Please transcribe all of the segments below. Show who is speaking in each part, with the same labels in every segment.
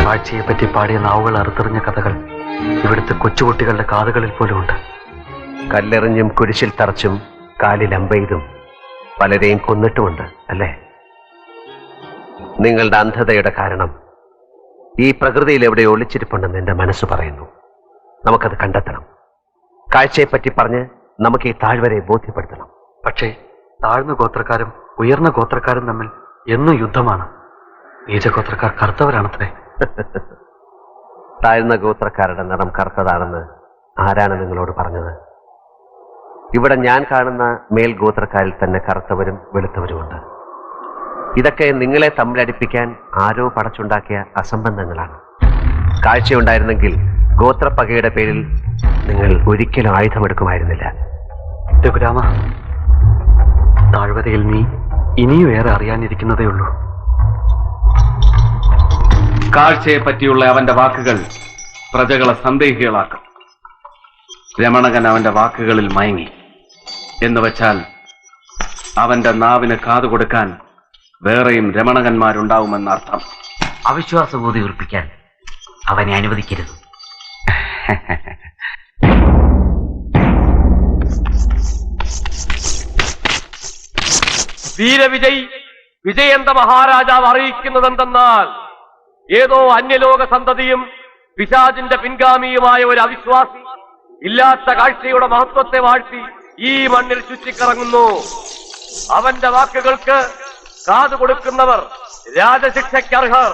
Speaker 1: കാഴ്ചയെ പറ്റി പാടിയ നാവുകൾ അറുത്തെറിഞ്ഞ കഥകൾ ഇവിടുത്തെ കൊച്ചുകുട്ടികളുടെ കാതുകളിൽ പോലും ഉണ്ട്.
Speaker 2: കല്ലെറിഞ്ഞും കുരിശിൽ തറച്ചും കാലിൽ അമ്പെയ്തും പലരെയും കൊന്നിട്ടുമുണ്ട് അല്ലേ? നിങ്ങളുടെ അന്ധതയുടെ കാരണം ഈ പ്രകൃതിയിൽ എവിടെ ഒളിച്ചിരിപ്പുണ്ടെന്ന് എന്റെ മനസ്സ് പറയുന്നു. നമുക്കത് കണ്ടെത്തണം. കാഴ്ചയെപ്പറ്റി പറഞ്ഞ് നമുക്ക് ഈ താഴ്വരയെ ബോധ്യപ്പെടുത്തണം.
Speaker 1: പക്ഷേ താഴ്ന്ന ഗോത്രക്കാരും ഉയർന്ന ഗോത്രക്കാരും തമ്മിൽ എന്നും യുദ്ധമാണ്. നീചഗോത്രക്കാർ കറുത്തവരാണത്രേ.
Speaker 2: താഴ്ന്ന ഗോത്രക്കാരുടെ നിറം കറുത്തതാണെന്ന് ആരാണ് നിങ്ങളോട് പറഞ്ഞത്? ഇവിടെ ഞാൻ കാണുന്ന മേൽഗോത്രക്കാരിൽ തന്നെ കറുത്തവരും വെളുത്തവരുമുണ്ട്. ഇതൊക്കെ നിങ്ങളെ തമ്മിലടിപ്പിക്കാൻ ആരോ പടച്ചുണ്ടാക്കിയ അസംബന്ധങ്ങളാണ്. കാഴ്ചയുണ്ടായിരുന്നെങ്കിൽ ഗോത്രപ്പകയുടെ പേരിൽ നിങ്ങൾ ഒരിക്കലും ആയുധമെടുക്കുമായിരുന്നില്ല.
Speaker 1: രഘുരാമ, താഴ്വരയിൽ നീ ഇനിയും ഏറെ അറിയാനിരിക്കുന്നതേ ഉള്ളൂ.
Speaker 3: കാഴ്ചയെ പറ്റിയുള്ള അവന്റെ വാക്കുകൾ പ്രജകളെ സന്ദേഹികളാക്കും. രമണകൻ അവന്റെ വാക്കുകളിൽ മയങ്ങി എന്ന് വെച്ചാൽ അവന്റെ നാവിന് കാതുകൊടുക്കാൻ വേറെയും രമണകന്മാരുണ്ടാവുമെന്നർത്ഥം.
Speaker 4: അവിശ്വാസബോധി ഉറപ്പിക്കാൻ അവനെ അനുവദിക്കരുത്.
Speaker 5: വീരവിജയ് വിജയന്ത മഹാരാജാവ് അറിയിക്കുന്നതെന്തെന്നാൽ ഏതോ അന്യലോക സന്തതിയും പിശാചിന്റെ പിൻഗാമിയുമായ ഒരു അവിശ്വാസി ഇല്ലാത്ത കാഴ്ചയുടെ മഹത്വത്തെ വാഴ്ത്തി ഈ മണ്ണിൽ ചുറ്റിക്കറങ്ങുന്നു. അവന്റെ വാക്കുകൾക്ക് കാതു കൊടുക്കുന്നവർ രാജശിക്ഷയ്ക്കർഹർ.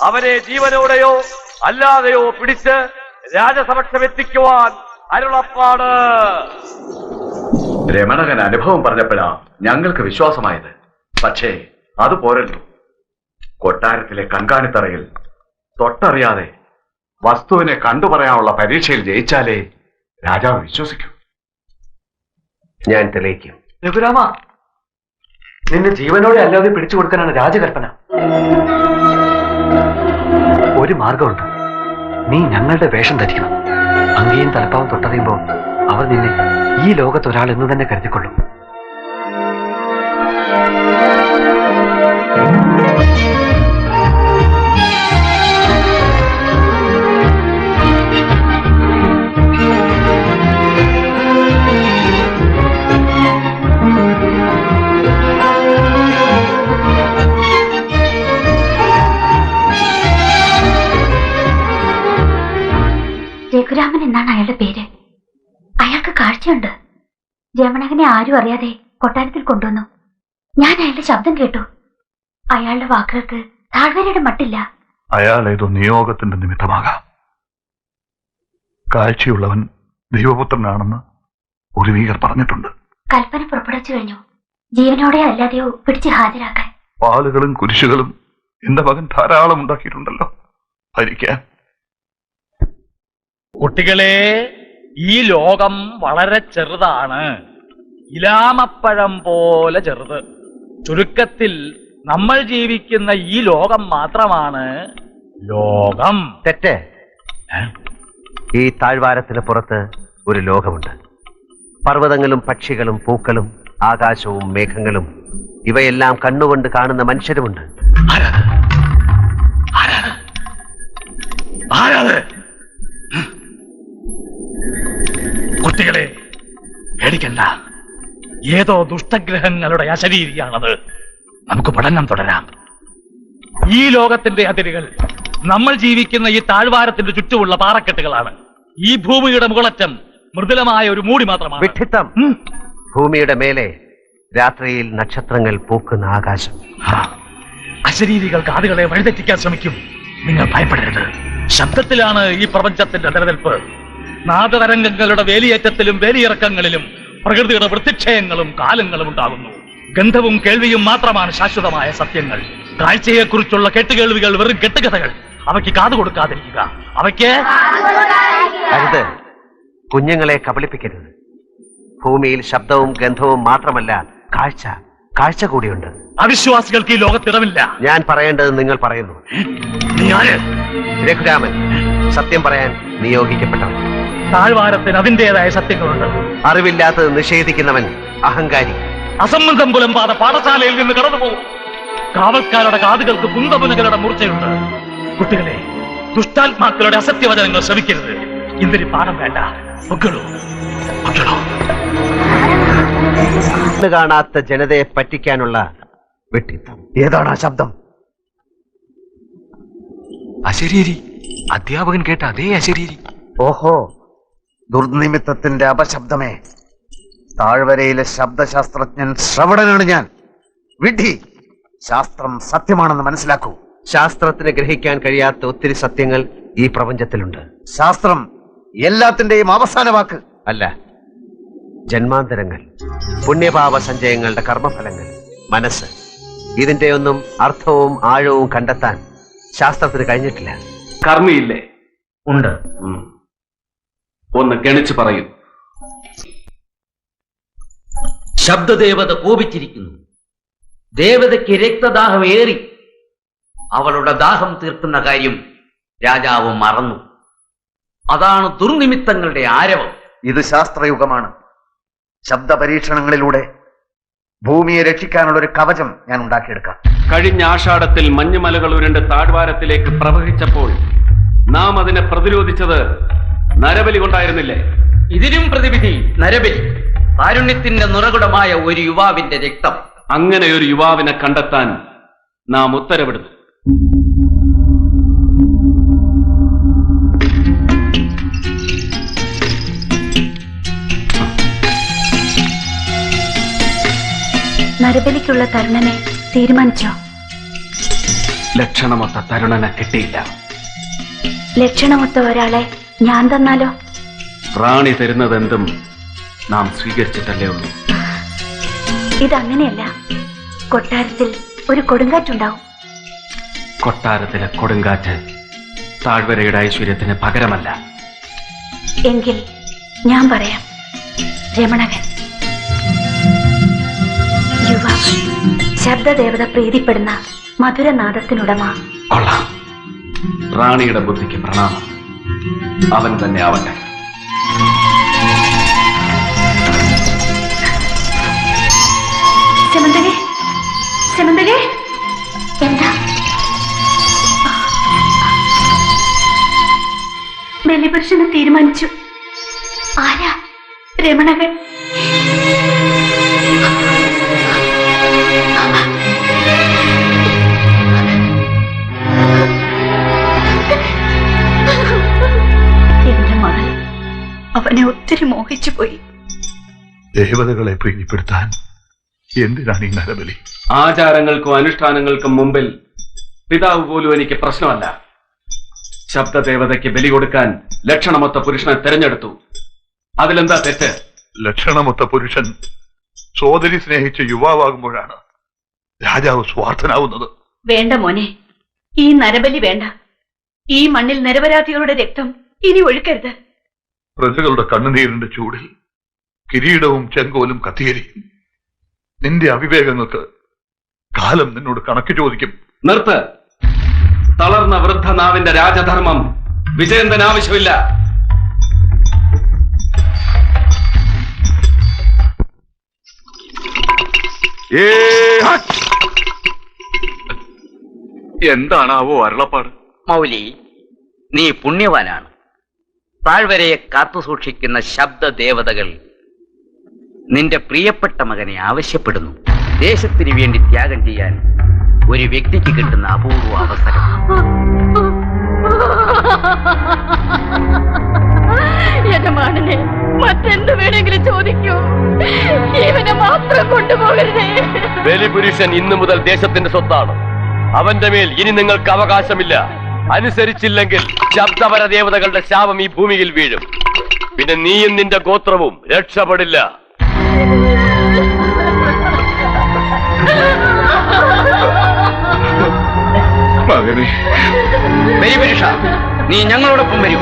Speaker 5: അവനെ ജീവനോടെയോ അല്ലാതെയോ പിടിച്ച് രാജസമക്ഷമെത്തിക്കുവാൻ അരുളപ്പാട്.
Speaker 6: രമണകൻ അനുഭവം പറഞ്ഞപ്പോഴാ ഞങ്ങൾക്ക് വിശ്വാസമായത്. പക്ഷേ അത് പോരല്ലോ. കൊട്ടാരത്തിലെ കൺകാണിത്തറയിൽ തൊട്ടറിയാതെ വസ്തുവിനെ കണ്ടുപറയാനുള്ള പരീക്ഷയിൽ ജയിച്ചാലേ രാജാവ് വിശ്വസിക്കൂ.
Speaker 2: ഞാൻ തെളിയിക്കും.
Speaker 1: രഘുരാമ, നിന്നെ ജീവനോടെ അല്ലാതെ പിടിച്ചു കൊടുക്കാനാണ് രാജകൽപ്പന. ഒരു മാർഗമുണ്ട്. നീ ഞങ്ങളുടെ വേഷം ധരിക്കണം. അങ്കയും തലപ്പാവും തൊട്ടറിയുമ്പോൾ അവർ നിന്നെ ഈ ലോകത്തൊരാൾ എന്ന് തന്നെ കരുതിക്കൊള്ളും.
Speaker 7: രഘുരാമൻ എന്നാണ് അയാളുടെ പേര്. അയാൾക്ക് കാഴ്ചയുണ്ട്. രമണകനെ ആരും അറിയാതെ കൊട്ടാരത്തിൽ കൊണ്ടുവന്നു. ഞാൻ അയാളുടെ ശബ്ദം കേട്ടു. അയാളുടെ വാക്കുകൾക്ക് താഴ്വരയുടെ മട്ടില്ല.
Speaker 8: അയാൾ ഏതോ നിയോഗത്തിന്റെ നിമിത്തമാകാം. കാഴ്ചയുള്ളവൻ ദൈവപുത്രനാണെന്ന് പൂർവീകർ പറഞ്ഞിട്ടുണ്ട്.
Speaker 7: കൽപ്പന പുറപ്പെടുവിച്ചു കഴിഞ്ഞു. ജീവനോടെ അല്ലാതെയോ പിടിച്ച് ഹാജരാക്കാൻ.
Speaker 8: പാലുകളും കുരിശുകളും എന്റെ മകൻ ധാരാളം ഉണ്ടാക്കിയിട്ടുണ്ടല്ലോ ഭരിക്കാൻ.
Speaker 9: കുട്ടികളെ, ഈ ലോകം വളരെ ചെറുതാണ്. ഇലാമപ്പഴം പോലെ ചെറുത്. ചുരുക്കത്തിൽ നമ്മൾ ജീവിക്കുന്ന ഈ ലോകം മാത്രമാണ് ലോകം.
Speaker 2: തെറ്റ്. ഈ താഴ്വാരത്തിന് പുറത്ത് ഒരു ലോകമുണ്ട്. പർവ്വതങ്ങളും പക്ഷികളും പൂക്കളും ആകാശവും മേഘങ്ങളും ഇവയെല്ലാം കണ്ണുകൊണ്ട് കാണുന്ന മനുഷ്യരുമുണ്ട്.
Speaker 9: കുട്ടികളെ, പേടിക്കണ്ട. ഏതോ ദുഷ്ടഗ്രഹങ്ങളുടെ അശരീരിയാണത്. നമുക്ക് പഠനം തുടരാം. ഈ ലോകത്തിന്റെ അതിരുകൾ നമ്മൾ ജീവിക്കുന്ന ഈ താഴ്വാരത്തിന്റെ ചുറ്റുമുള്ള പാറക്കെട്ടുകളാണ്. ഈ ഭൂമിയുടെ മുകളറ്റം മൃദുലമായ ഒരു മൂടി മാത്രമാണ്.
Speaker 2: വിഡ്ഢിത്തം. ഭൂമിയുടെ മേലെ രാത്രിയിൽ നക്ഷത്രങ്ങൾ പൂക്കുന്ന ആകാശം.
Speaker 9: അശരീരികൾ കാതുകളെ വഴിതെറ്റിക്കാൻ ശ്രമിക്കും. നിങ്ങൾ ഭയപ്പെടരുത്. ശബ്ദത്തിലാണ് ഈ പ്രപഞ്ചത്തിന്റെ നിലനിൽപ്പ്. നാദതരംഗങ്ങളുടെ വേലിയേറ്റത്തിലും വേലിയിറക്കങ്ങളിലും പ്രകൃതിയുടെ വൃത്തിക്ഷയങ്ങളും കാലങ്ങളും ഉണ്ടാകുന്നു. ഗന്ധവും കേൾവിയും മാത്രമാണ് ശാശ്വതമായ സത്യങ്ങൾ. കാഴ്ചയെക്കുറിച്ചുള്ള കെട്ടുകേൾവികൾ വെറും കെട്ടുകഥകൾ. അവയ്ക്ക് കാതു കൊടുക്കാതിരിക്കുക. അവയ്ക്ക്
Speaker 2: അരുത്. കുഞ്ഞുങ്ങളെ കബളിപ്പിക്കരുത്. ഭൂമിയിൽ ശബ്ദവും ഗന്ധവും മാത്രമല്ല, കാഴ്ച കൂടിയുണ്ട്.
Speaker 9: അവിശ്വാസികൾക്ക് ഈ ലോകത്തിടമില്ല.
Speaker 2: ഞാൻ പറയേണ്ടത് നിങ്ങൾ പറയുന്നു.
Speaker 9: നീ ആര്?
Speaker 2: രഘുരാമൻ, സത്യം പറയാൻ നിയോഗിക്കപ്പെട്ടവൻ.
Speaker 9: താഴ്വാരത്തിന് അതിന്റേതായ സത്യങ്ങളുണ്ട്.
Speaker 2: അറിവില്ലാത്തത് നിഷേധിക്കുന്നവൻ അഹങ്കാരി.
Speaker 9: അസംബന്ധം പുലമ്പാതെ പാഠശാലയിൽ നിന്ന് കടന്നുപോകും. കാവൽക്കാരുടെ കാതുകൾക്ക് കുന്തമുനകളുടെ മൂർച്ചയുണ്ട്. കുട്ടികളെ, ദുഷ്ടാത്മാക്കളുടെ അസത്യവചനങ്ങൾ ശ്രമിക്കരുത്. ഇന്നൊരു പാഠം വേണ്ട. പൊയ്ക്കോളൂ, പൊയ്ക്കോളൂ.
Speaker 2: കണ്ണ് കാണാത്ത ജനതയെ പറ്റിക്കാനുള്ള വെട്ടിത്തം. ഏതാണ് ആ ശബ്ദം?
Speaker 1: അശരീരി, അധ്യാപകൻ കേട്ട അതേ അശരീരി.
Speaker 2: ഓഹോ, ദുർനിമിത്തത്തിന്റെ അപശബ്ദമേ. താഴ്വരയിലെ ശബ്ദശാസ്ത്രജ്ഞൻ ശ്രവണനാണ് ഞാൻ. വിഡ്ഢി, ശാസ്ത്രം സത്യമാണെന്ന് മനസ്സിലാക്കൂ. ശാസ്ത്രത്തിന് ഗ്രഹിക്കാൻ കഴിയാത്ത ഒത്തിരി സത്യങ്ങൾ ഈ പ്രപഞ്ചത്തിലുണ്ട്. ശാസ്ത്രം എല്ലാത്തിന്റെയും അവസാന വാക്ക് അല്ല. ജന്മാന്തരങ്ങൾ, പുണ്യപാപ സഞ്ചയങ്ങളുടെ കർമ്മഫലങ്ങൾ, മനസ്സ്, ഇതിന്റെ ഒന്നും അർത്ഥവും ആഴവും കണ്ടെത്താൻ ശാസ്ത്രത്തിന് കഴിഞ്ഞിട്ടില്ല.
Speaker 3: കർമ്മിയില്ലേ?
Speaker 4: ഉണ്ട്.
Speaker 3: ഒന്ന് ഗണിച്ചു പറയൂ.
Speaker 4: ശബ്ദദേവത കോപിച്ചിരിക്കുന്നു. ദേവതയ്ക്ക് രക്തദാഹം ഏറി. അവളുടെ ദാഹം തീർക്കുന്ന കാര്യം രാജാവ് മറന്നു. അതാണ് ദുർനിമിത്തങ്ങളുടെ ആരവം.
Speaker 1: ഇത് ശാസ്ത്രയുഗമാണ്. ശബ്ദ പരീക്ഷണങ്ങളിലൂടെ ഭൂമിയെ രക്ഷിക്കാനുള്ള ഒരു കവചം ഞാൻ ഉണ്ടാക്കിയെടുക്കാം.
Speaker 3: കഴിഞ്ഞ ആഷാഢത്തിൽ മഞ്ഞുമലകൾ ഉരുണ്ട് താഴ്വാരത്തിലേക്ക് പ്രവഹിച്ചപ്പോൾ നാം അതിനെ പ്രതിരോധിച്ചത് നരബലി കൊണ്ടായിരുന്നില്ലേ?
Speaker 4: ഇതിനും പ്രതിവിധി നരബലി. കാരുണ്യത്തിന്റെ നിറകുടമായ ഒരു യുവാവിന്റെ രക്തം.
Speaker 3: അങ്ങനെ ഒരു യുവാവിനെ കണ്ടെത്താൻ നാം ഉത്തരവിടുന്നു.
Speaker 7: നരബലിക്കുള്ള തരുണനെ തീരുമാനിച്ചോ?
Speaker 3: ലക്ഷണമൊത്ത തരുണനെ കിട്ടിയില്ല.
Speaker 7: ലക്ഷണമൊത്ത ഒരാളെ ഞാൻ തന്നാലോ?
Speaker 3: റാണി തരുന്നതെന്തും നാം സ്വീകരിച്ചിട്ടല്ലേ ഉള്ളൂ.
Speaker 7: ഇതങ്ങനെയല്ല. കൊട്ടാരത്തിൽ ഒരു കൊടുങ്കാറ്റുണ്ടാവും.
Speaker 3: കൊട്ടാരത്തിലെ കൊടുങ്കാറ്റ് താഴ്വരയുടെ ഐശ്വര്യത്തിന് പകരമല്ല.
Speaker 7: എങ്കിൽ ഞാൻ പറയാം. രമണകൻ, യുവാവ്, ശബ്ദദേവത പ്രീതിപ്പെടുന്ന മധുരനാദത്തിനുടമ.
Speaker 3: കൊള്ളാം. റാണിയുടെ ബുദ്ധിക്ക് പ്രണാമം. അവൻ തന്നെ ആവട്ടെ.
Speaker 7: സെമന്തകേ, സെമന്തകേ, എന്താ? ബലിപുരുഷനെ തീരുമാനിച്ചു. ആരാ? രമണകൻ. എന്റെ മകൾ അവനെ ഒത്തിരി മോഹിച്ചു പോയി.
Speaker 8: ദേവതകളെ പ്രീതിപ്പെടുത്താൻ എന്തിനാണ് ഈ നരബലി?
Speaker 3: ആചാരങ്ങൾക്കും അനുഷ്ഠാനങ്ങൾക്കും മുമ്പിൽ പിതാവ് പോലും എനിക്ക് പ്രശ്നമല്ല. ശബ്ദദേവതയ്ക്ക് ബലി കൊടുക്കാൻ ലക്ഷണമൊത്ത പുരുഷനെ തെരഞ്ഞെടുത്തു. അതിലെന്താ തെറ്റ്?
Speaker 8: ലക്ഷണമൊത്ത പുരുഷൻ സോദരി സ്നേഹിച്ച യുവാവാകുമ്പോഴാണ് രാജാവ് സ്വാർത്ഥനാവുന്നത്.
Speaker 7: വേണ്ട മോനെ, ഈ നരബലി വേണ്ട. ഈ മണ്ണിൽ നിരപരാധികളുടെ രക്തം ഇനി ഒഴുക്കരുത്.
Speaker 8: പ്രജകളുടെ കണ്ണുനീരിന്റെ ചൂടിൽ കിരീടവും ചെങ്കോലും കത്തിയേരിക്കും. നിന്റെ അവിവേകങ്ങൾക്ക് കാലം നിന്നോട് കണക്ക് ചോദിക്കും.
Speaker 3: നിർത്ത്. തളർന്ന വൃദ്ധനാവിന്റെ രാജധർമ്മം വിജയന്തൻ ആവശ്യമില്ല.
Speaker 6: എന്താണാവോ അരുളപ്പാട്?
Speaker 4: മൗലി, നീ പുണ്യവാനാണ്. താഴ്വരയെ കാത്തുസൂക്ഷിക്കുന്ന ശബ്ദദേവതകൾ നിന്റെ പ്രിയപ്പെട്ട മകനെ ആവശ്യപ്പെടുന്നു. ദേശത്തിന് വേണ്ടി ത്യാഗം ചെയ്യാൻ ഒരു വ്യക്തിക്ക് കിട്ടുന്ന അപൂർവ അവസരം.
Speaker 7: യജമാനനെ മറ്റെന്ത് വേണമെങ്കിലും ചോദിക്കൂ, ഇവനെ മാത്രം കൊണ്ടുപോകരുതേ.
Speaker 5: ബലിപുരുഷൻ ഇന്നു മുതൽ ദേശത്തിന്റെ സ്വത്താണ്. അവന്റെ മേൽ ഇനി നിങ്ങൾക്ക് അവകാശമില്ല. അനുസരിച്ചില്ലെങ്കിൽ ശബ്ദപര ദേവതകളുടെ ശാപം ഈ ഭൂമിയിൽ വീഴും. പിന്നെ നീയും നിന്റെ ഗോത്രവും രക്ഷപ്പെടില്ല.
Speaker 6: മകനെ,
Speaker 4: ബലിപുരുഷ, നീ ഞങ്ങളോടൊപ്പം വരൂ.